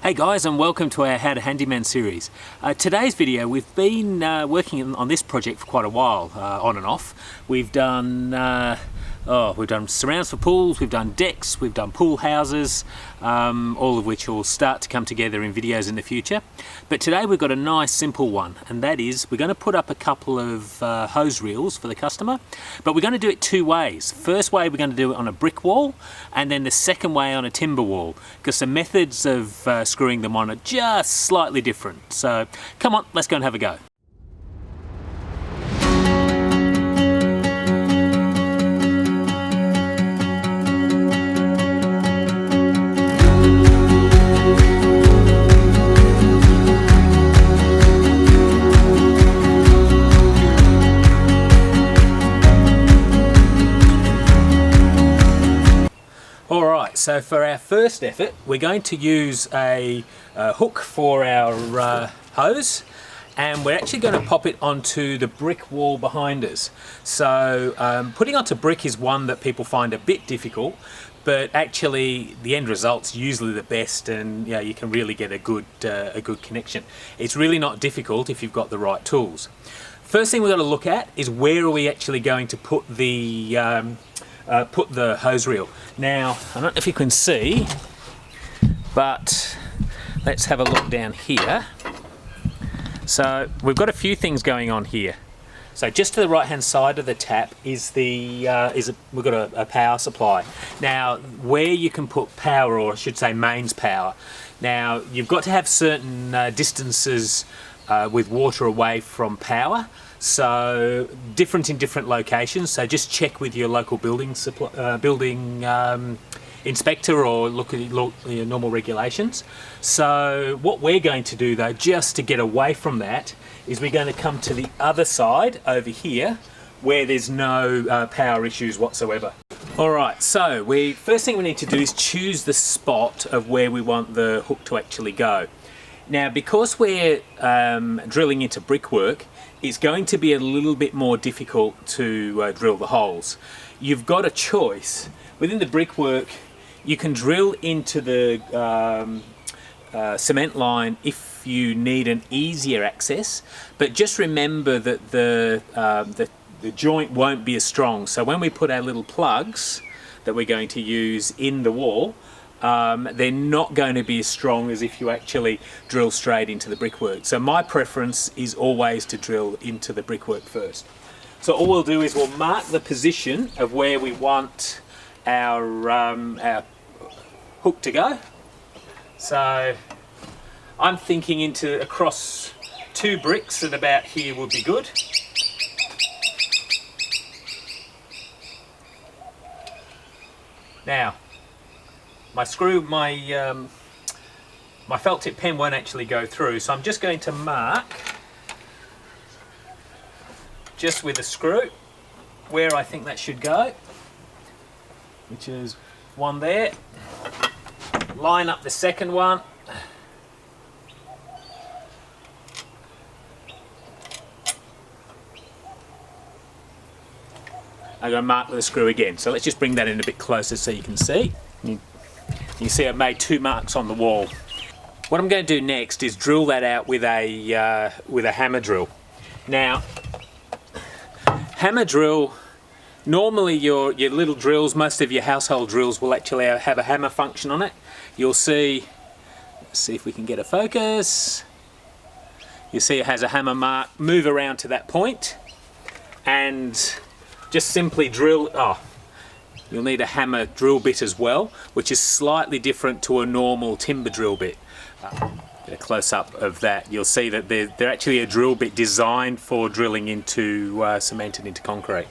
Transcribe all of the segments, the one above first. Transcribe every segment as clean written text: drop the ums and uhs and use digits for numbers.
Hey guys, and welcome to our How to Handyman series. Today's video, we've been working on this project for quite a while, on and off. We've done surrounds for pools, we've done decks, we've done pool houses, all of which will start to come together in videos in the future. But today we've got a nice simple one, and that is we're going to put up a couple of hose reels for the customer, but we're going to do it two ways. First way, we're going to do it on a brick wall, and then the second way on a timber wall, because the methods of screwing them on are just slightly different. So come on, let's go and have a go. So for our first effort, we're going to use a hook for our hose, and we're actually going to pop it onto the brick wall behind us. So putting onto brick is one that people find a bit difficult, but actually the end result's usually the best, and you can really get a good connection. It's really not difficult if you've got the right tools. First thing we've got to look at is where are we actually going to put the hose reel. Now, I don't know if you can see, but let's have a look down here. So we've got a few things going on here. So just to the right hand side of the tap is we've got a power supply. Now, where you can put power, or I should say mains power. Now, you've got to have certain distances with water away from power. So different in different locations, so just check with your local building inspector, or look at your normal regulations. So what we're going to do though, just to get away from that, is we're going to come to the other side over here where there's no power issues whatsoever. Alright, so first thing we need to do is choose the spot of where we want the hook to actually go. Now, because we're drilling into brickwork, it's going to be a little bit more difficult to drill the holes. You've got a choice. Within the brickwork, you can drill into the cement line if you need an easier access, but just remember that the joint won't be as strong. So when we put our little plugs that we're going to use in the wall, they're not going to be as strong as if you actually drill straight into the brickwork. So my preference is always to drill into the brickwork first. So all we'll do is we'll mark the position of where we want our hook to go. So I'm thinking across two bricks, and about here would be good. Now, my felt tip pen won't actually go through, so I'm just going to mark, just with a screw, where I think that should go, which is one there. Line up the second one. I'm going to mark with a screw again. So let's just bring that in a bit closer so you can see. You see I've made two marks on the wall. What I'm going to do next is drill that out with a hammer drill. Now, hammer drill, normally your little drills, most of your household drills will actually have a hammer function on it. You'll see, let's see if we can get a focus. You see it has a hammer mark. Move around to that point and just simply drill. You'll need a hammer drill bit as well, which is slightly different to a normal timber drill bit. Get a close-up of that. You'll see that they're actually a drill bit designed for drilling into cement and into concrete.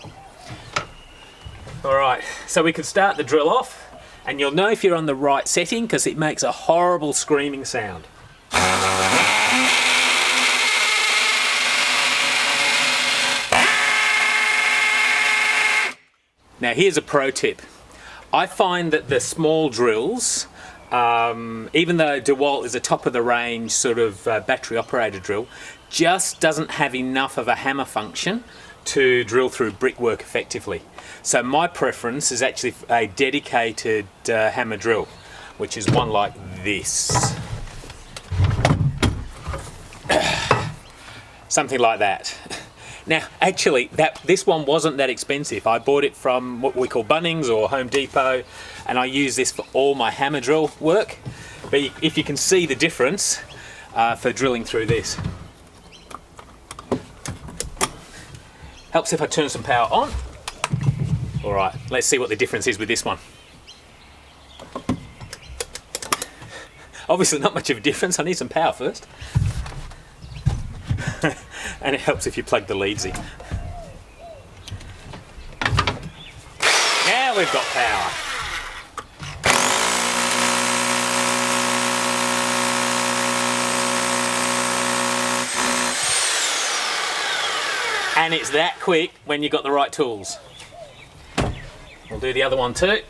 Alright, so we can start the drill off, and you'll know if you're on the right setting because it makes a horrible screaming sound. Now here's a pro tip. I find that the small drills, even though DeWalt is a top of the range sort of battery operated drill, just doesn't have enough of a hammer function to drill through brickwork effectively. So my preference is actually a dedicated hammer drill, which is one like this. something like that. Now, actually, this one wasn't that expensive. I bought it from what we call Bunnings or Home Depot, and I use this for all my hammer drill work. But if you can see the difference for drilling through this. Helps if I turn some power on. All right, let's see what the difference is with this one. Obviously not much of a difference. I need some power first. And it helps if you plug the leads in. Now we've got power. And it's that quick when you've got the right tools. We'll do the other one too.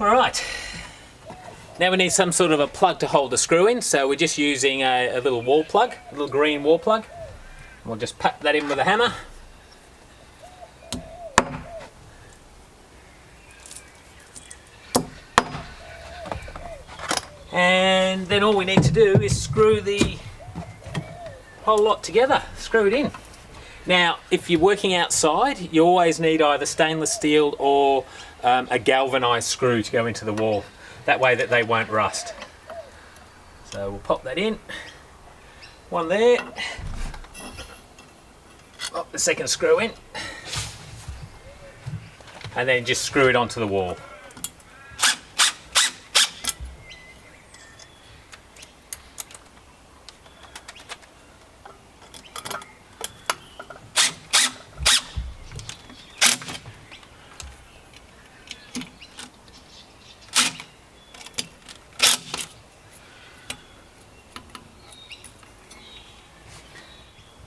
Alright, now we need some sort of a plug to hold the screw in, so we're just using a little wall plug, a little green wall plug. We'll just pat that in with a hammer. And then all we need to do is screw the whole lot together, screw it in. Now, if you're working outside, you always need either stainless steel or a galvanised screw to go into the wall. That way that they won't rust. So we'll pop that in. One there. Pop the second screw in. And then just screw it onto the wall.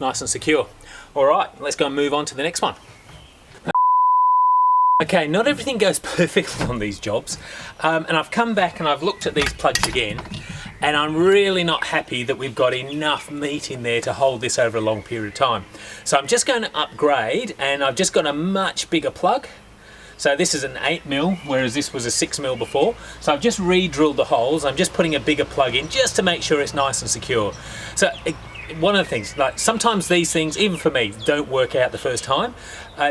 Nice and secure. All right, let's go and move on to the next one. Okay, not everything goes perfectly on these jobs, and I've come back and I've looked at these plugs again, and I'm really not happy that we've got enough meat in there to hold this over a long period of time. So I'm just going to upgrade, and I've just got a much bigger plug. So this is an 8mm, whereas this was a 6mm before. So I've just re-drilled the holes. I'm just putting a bigger plug in just to make sure it's nice and secure. So one of the things, like sometimes these things, even for me, don't work out the first time.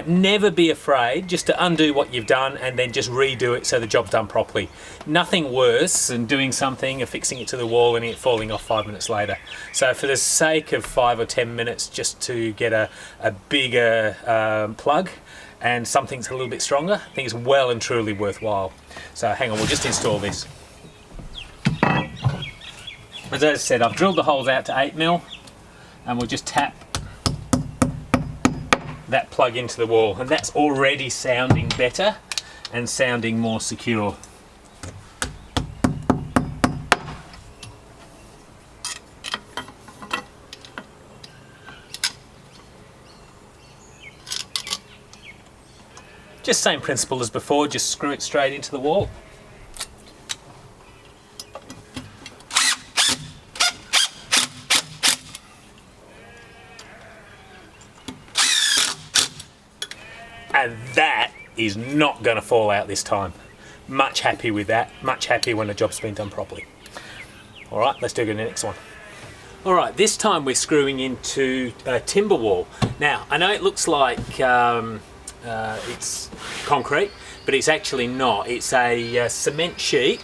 Never be afraid just to undo what you've done and then just redo it so the job's done properly. Nothing worse than doing something, affixing it to the wall and it falling off 5 minutes later. So for the sake of 5 or 10 minutes just to get a bigger plug and something that's a little bit stronger, I think it's well and truly worthwhile. So hang on, we'll just install this. As I said, I've drilled the holes out to 8mm. And we'll just tap that plug into the wall, and that's already sounding better and sounding more secure. Just same principle as before, just screw it straight into the wall. And that is not going to fall out this time. Much happy with that. Much happy when the job's been done properly. All right, let's do the next one. All right, this time we're screwing into a timber wall. Now, I know it looks like it's concrete, but it's actually not. It's a cement sheet.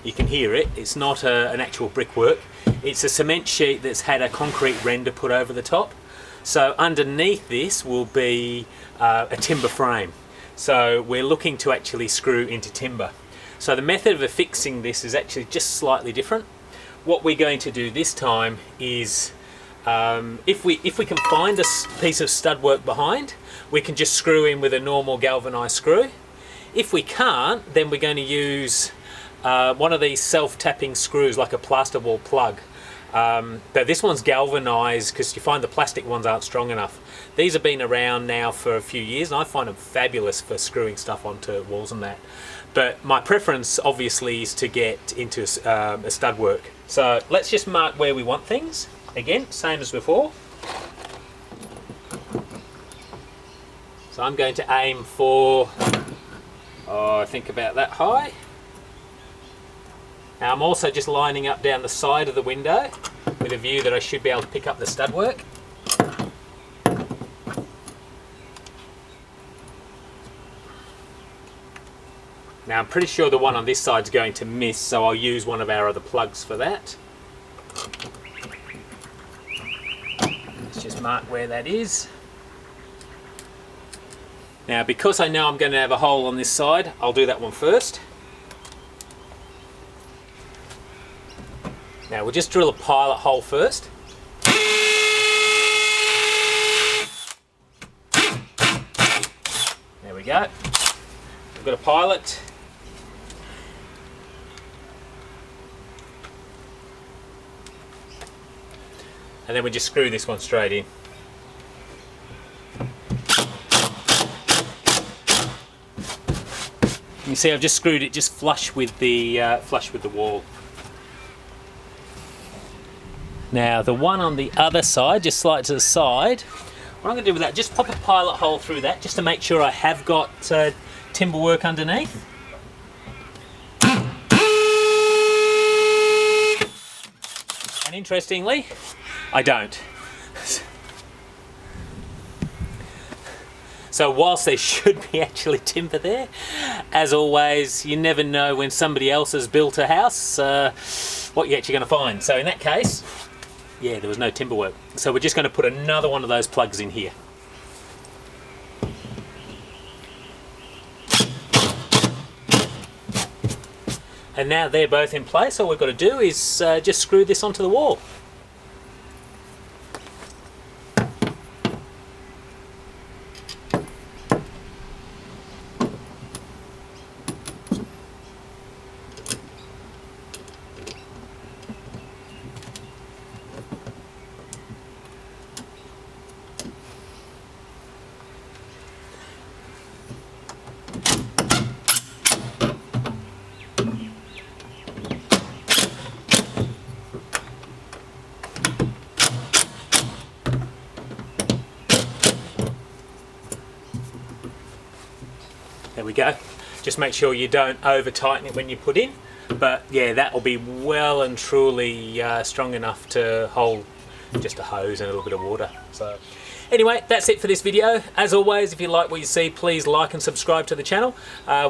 You can hear it. It's not an actual brickwork. It's a cement sheet that's had a concrete render put over the top. So underneath this will be a timber frame. So we're looking to actually screw into timber. So the method of affixing this is actually just slightly different. What we're going to do this time is, if we can find a piece of stud work behind, we can just screw in with a normal galvanized screw. If we can't, then we're going to use one of these self-tapping screws, like a plaster wall plug. But this one's galvanized because you find the plastic ones aren't strong enough. These have been around now for a few years and I find them fabulous for screwing stuff onto walls and that. But my preference obviously is to get into a stud work. So let's just mark where we want things. Again, same as before. So I'm going to aim for, I think about that high. Now I'm also just lining up down the side of the window with a view that I should be able to pick up the stud work. Now I'm pretty sure the one on this side is going to miss, so I'll use one of our other plugs for that. Let's just mark where that is. Now because I know I'm going to have a hole on this side, I'll do that one first. Now we'll just drill a pilot hole first. There we go. We've got a pilot. And then we just screw this one straight in. You see I've just screwed it just flush with the wall. Now the one on the other side, just slight to the side, what I'm going to do with that, just pop a pilot hole through that just to make sure I have got timber work underneath. And interestingly, I don't. So whilst there should be actually timber there, as always, you never know when somebody else has built a house what you're actually going to find. So in that case, yeah, there was no timber work. So we're just going to put another one of those plugs in here. And now they're both in place, all we've got to do is just screw this onto the wall. There we go. Just make sure you don't over tighten it when you put in, but yeah, that will be well and truly strong enough to hold just a hose and a little bit of water. So anyway, that's it for this video. As always, if you like what you see, please like and subscribe to the channel.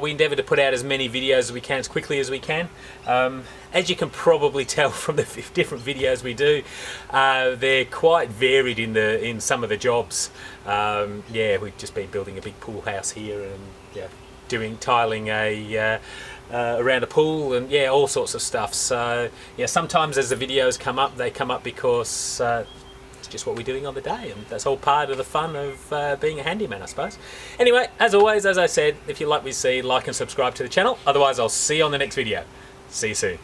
We endeavour to put out as many videos as we can, as quickly as we can. As you can probably tell from the different videos we do, they're quite varied in some of the jobs. Yeah, we've just been building a big pool house here, and yeah, tiling around a pool, and yeah, all sorts of stuff. So yeah, sometimes as the videos come up, they come up because it's just what we're doing on the day, and that's all part of the fun of being a handyman, I suppose. Anyway, as always, as I said, if you like what you see, like and subscribe to the channel. Otherwise, I'll see you on the next video. See you soon.